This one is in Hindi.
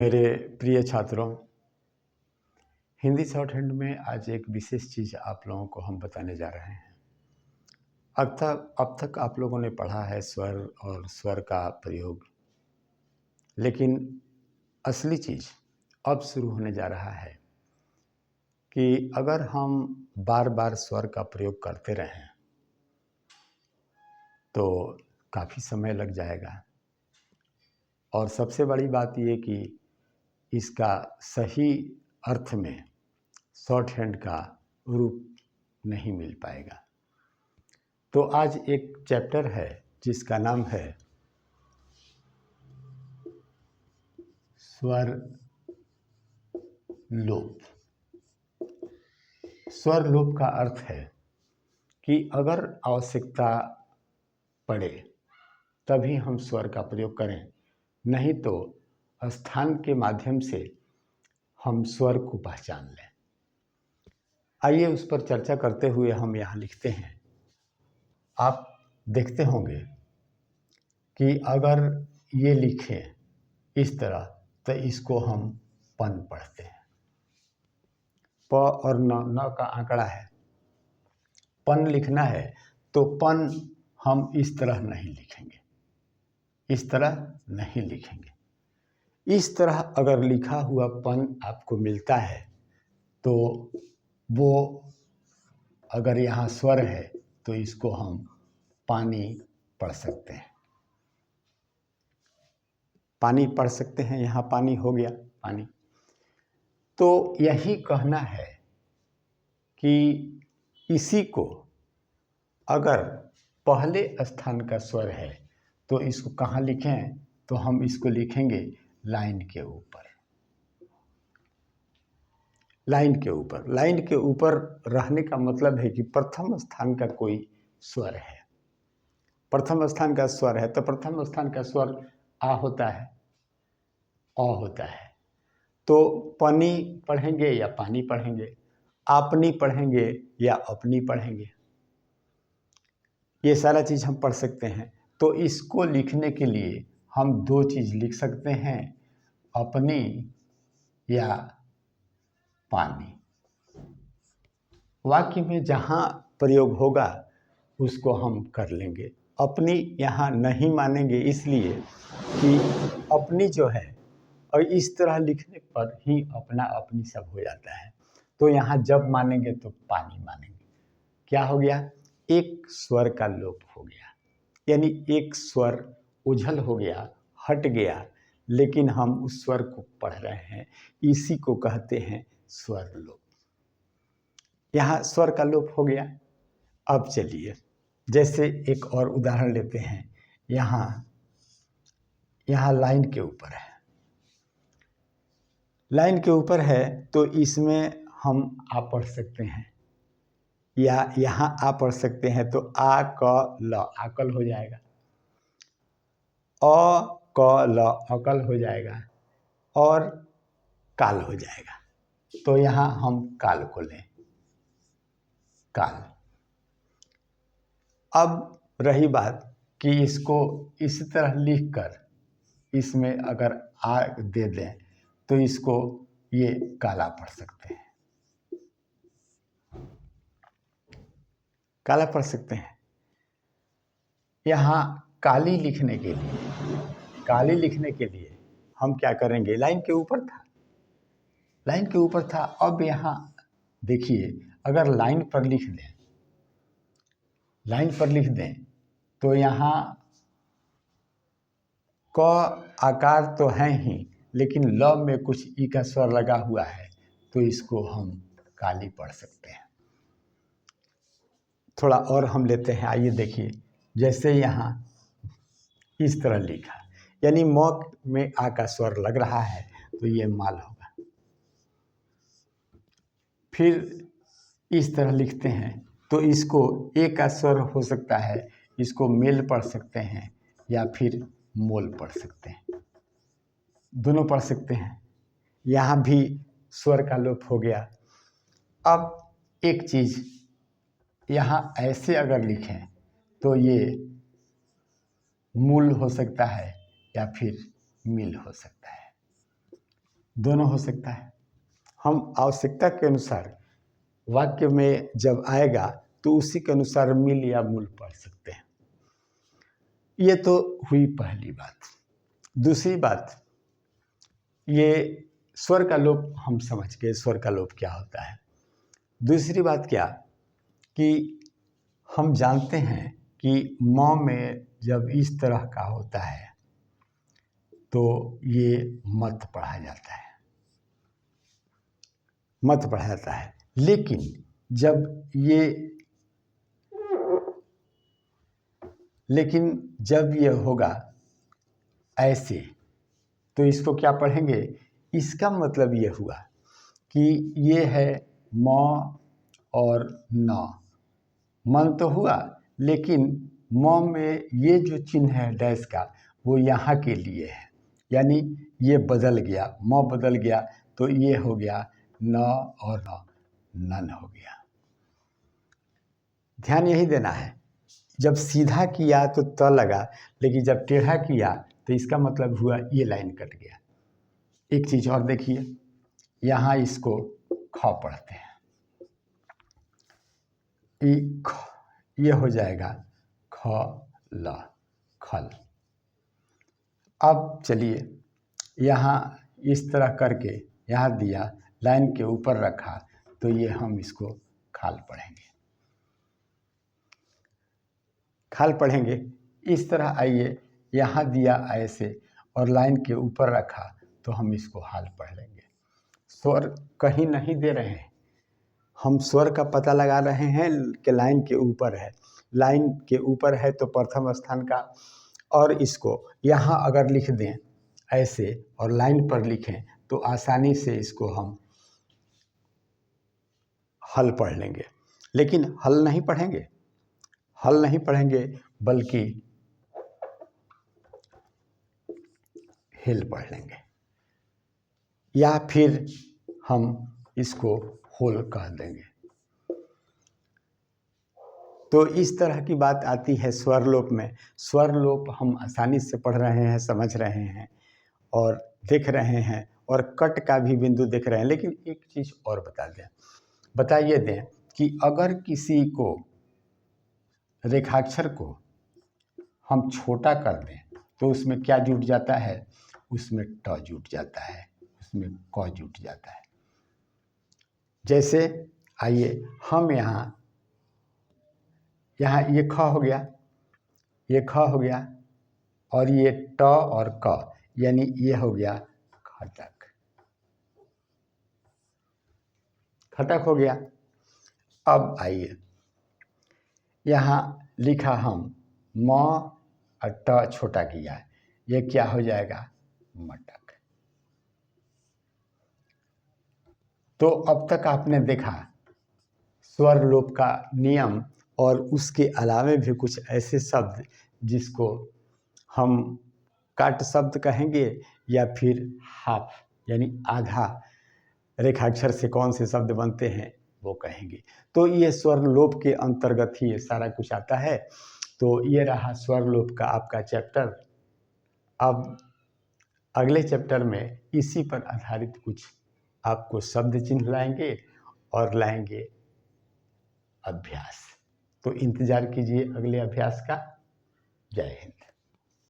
मेरे प्रिय छात्रों, हिंदी शॉर्ट हैंड में आज एक विशेष चीज़ आप लोगों को हम बताने जा रहे हैं। अब तक आप लोगों ने पढ़ा है स्वर और स्वर का प्रयोग, लेकिन असली चीज़ अब शुरू होने जा रहा है कि अगर हम बार बार स्वर का प्रयोग करते रहें तो काफ़ी समय लग जाएगा। और सबसे बड़ी बात ये कि इसका सही अर्थ में शॉर्ट हैंड का रूप नहीं मिल पाएगा। तो आज एक चैप्टर है जिसका नाम है स्वर लोप। स्वर लोप का अर्थ है कि अगर आवश्यकता पड़े तभी हम स्वर का प्रयोग करें, नहीं तो स्थान के माध्यम से हम स्वर को पहचान लें। आइए उस पर चर्चा करते हुए हम यहाँ लिखते हैं। आप देखते होंगे कि अगर ये लिखें इस तरह तो इसको हम पन पढ़ते हैं। प और न का आंकड़ा है। पन लिखना है तो पन हम इस तरह नहीं लिखेंगे, इस तरह नहीं लिखेंगे। इस तरह अगर लिखा हुआ पन आपको मिलता है तो वो अगर यहाँ स्वर है तो इसको हम पानी पढ़ सकते हैं। पानी पढ़ सकते हैं, यहाँ पानी हो गया पानी। तो यही कहना है कि इसी को अगर पहले स्थान का स्वर है तो इसको कहाँ लिखें, तो हम इसको लिखेंगे लाइन के ऊपर। लाइन के ऊपर, लाइन के ऊपर रहने का मतलब है कि प्रथम स्थान का कोई स्वर है। प्रथम स्थान का स्वर है तो प्रथम स्थान का स्वर आ होता है, अ होता है। तो पनी पढ़ेंगे या पानी पढ़ेंगे, आपनी पढ़ेंगे या अपनी पढ़ेंगे, ये सारा चीज़ हम पढ़ सकते हैं। तो इसको लिखने के लिए हम दो चीज़ लिख सकते हैं, अपनी या पानी। वाक्य में जहाँ प्रयोग होगा उसको हम कर लेंगे। अपनी यहाँ नहीं मानेंगे, इसलिए कि अपनी जो है और इस तरह लिखने पर ही अपना अपनी सब हो जाता है। तो यहाँ जब मानेंगे तो पानी मानेंगे। क्या हो गया? एक स्वर का लोप हो गया, यानी एक स्वर उझल हो गया, हट गया, लेकिन हम उस स्वर को पढ़ रहे हैं। इसी को कहते हैं स्वर लोप। यहाँ स्वर का लोप हो गया। अब चलिए जैसे एक और उदाहरण लेते हैं। यहाँ लाइन के ऊपर है, लाइन के ऊपर है तो इसमें हम आ पढ़ सकते हैं या यहाँ आ पढ़ सकते हैं। तो आ क ल आकल हो जाएगा, अ क ल अकल हो जाएगा और काल हो जाएगा। तो यहाँ हम काल को लें, काल। अब रही बात कि इसको इस तरह लिखकर इसमें अगर आ दे दें तो इसको ये काला पढ़ सकते हैं, काला पढ़ सकते हैं। यहाँ काली लिखने के लिए, काली लिखने के लिए हम क्या करेंगे? लाइन के ऊपर था, लाइन के ऊपर था। अब यहाँ देखिए, अगर लाइन पर लिख दें, लाइन पर लिख दें तो यहाँ क आकार तो है ही, लेकिन ल में कुछ ई का स्वर लगा हुआ है, तो इसको हम काली पढ़ सकते हैं। थोड़ा और हम लेते हैं, आइए देखिए। जैसे यहाँ इस तरह लिखा, यानी म में आ का स्वर लग रहा है तो ये माल होगा। फिर इस तरह लिखते हैं तो इसको ए का स्वर हो सकता है, इसको मेल पढ़ सकते हैं या फिर मोल पढ़ सकते हैं, दोनों पढ़ सकते हैं। यहाँ भी स्वर का लोप हो गया। अब एक चीज़, यहाँ ऐसे अगर लिखें तो ये मूल हो सकता है या फिर मिल हो सकता है। दोनों हो सकता है। हम आवश्यकता के अनुसार वाक्य में जब आएगा तो उसी के अनुसार मिल या मूल पढ़ सकते हैं। ये तो हुई पहली बात। दूसरी बात, ये स्वर का लोप हम समझ गए, स्वर का लोप क्या होता है। दूसरी बात क्या कि हम जानते हैं कि म में जब इस तरह का होता है तो ये मत पढ़ा जाता है, मत पढ़ा जाता है। लेकिन जब ये होगा ऐसे तो इसको क्या पढ़ेंगे? इसका मतलब ये हुआ कि ये है म और न, मन तो हुआ, लेकिन म में ये जो चिन्ह है डैश का वो यहाँ के लिए है, यानी ये बदल गया, म बदल गया तो ये हो गया न और नन हो गया। ध्यान यही देना है, जब सीधा किया तो त लगा, लेकिन जब टेढ़ा किया तो इसका मतलब हुआ ये लाइन कट गया। एक चीज और देखिए, यहाँ इसको ख पढ़ते हैं, ये हो जाएगा ख ल, खल। अब चलिए यहाँ इस तरह करके यहाँ दिया, लाइन के ऊपर रखा तो ये हम इसको खाल पढ़ेंगे, खाल पढ़ेंगे। इस तरह आइए, यहाँ दिया ऐसे और लाइन के ऊपर रखा तो हम इसको हाल पढ़ लेंगे। स्वर कहीं नहीं दे रहे हैं, हम स्वर का पता लगा रहे हैं कि लाइन के ऊपर है, लाइन के ऊपर है तो प्रथम स्थान का, और इसको यहाँ अगर लिख दें ऐसे और लाइन पर लिखें तो आसानी से इसको हम हल पढ़ लेंगे। लेकिन हल नहीं पढ़ेंगे, हल नहीं पढ़ेंगे बल्कि हिल पढ़ लेंगे, या फिर हम इसको होल कह देंगे। तो इस तरह की बात आती है स्वर लोप में। स्वर लोप हम आसानी से पढ़ रहे हैं, समझ रहे हैं और देख रहे हैं, और कट का भी बिंदु देख रहे हैं। लेकिन एक चीज़ और बताइए दें कि अगर किसी को रेखाक्षर को हम छोटा कर दें तो उसमें क्या जुट जाता है? उसमें ट जुट जाता है, उसमें क जुट जाता है। जैसे आइए हम यहाँ ये ख हो गया, ये ख हो गया, और ये ट और क, यानी ये हो गया खटक, खटक हो गया। अब आइए यहाँ लिखा हम म और ट छोटा किया, ये क्या हो जाएगा? मटक। तो अब तक आपने देखा स्वर लोप का नियम, और उसके अलावे भी कुछ ऐसे शब्द जिसको हम काट शब्द कहेंगे या फिर हाफ यानी आधा रेखाक्षर से कौन से शब्द बनते हैं वो कहेंगे। तो ये स्वर लोप के अंतर्गत ही ये सारा कुछ आता है। तो ये रहा स्वर लोप का आपका चैप्टर। अब अगले चैप्टर में इसी पर आधारित कुछ आपको शब्द चिन्ह लाएंगे और लाएंगे अभ्यास। तो इंतजार कीजिए अगले अभ्यास का। जय हिंद।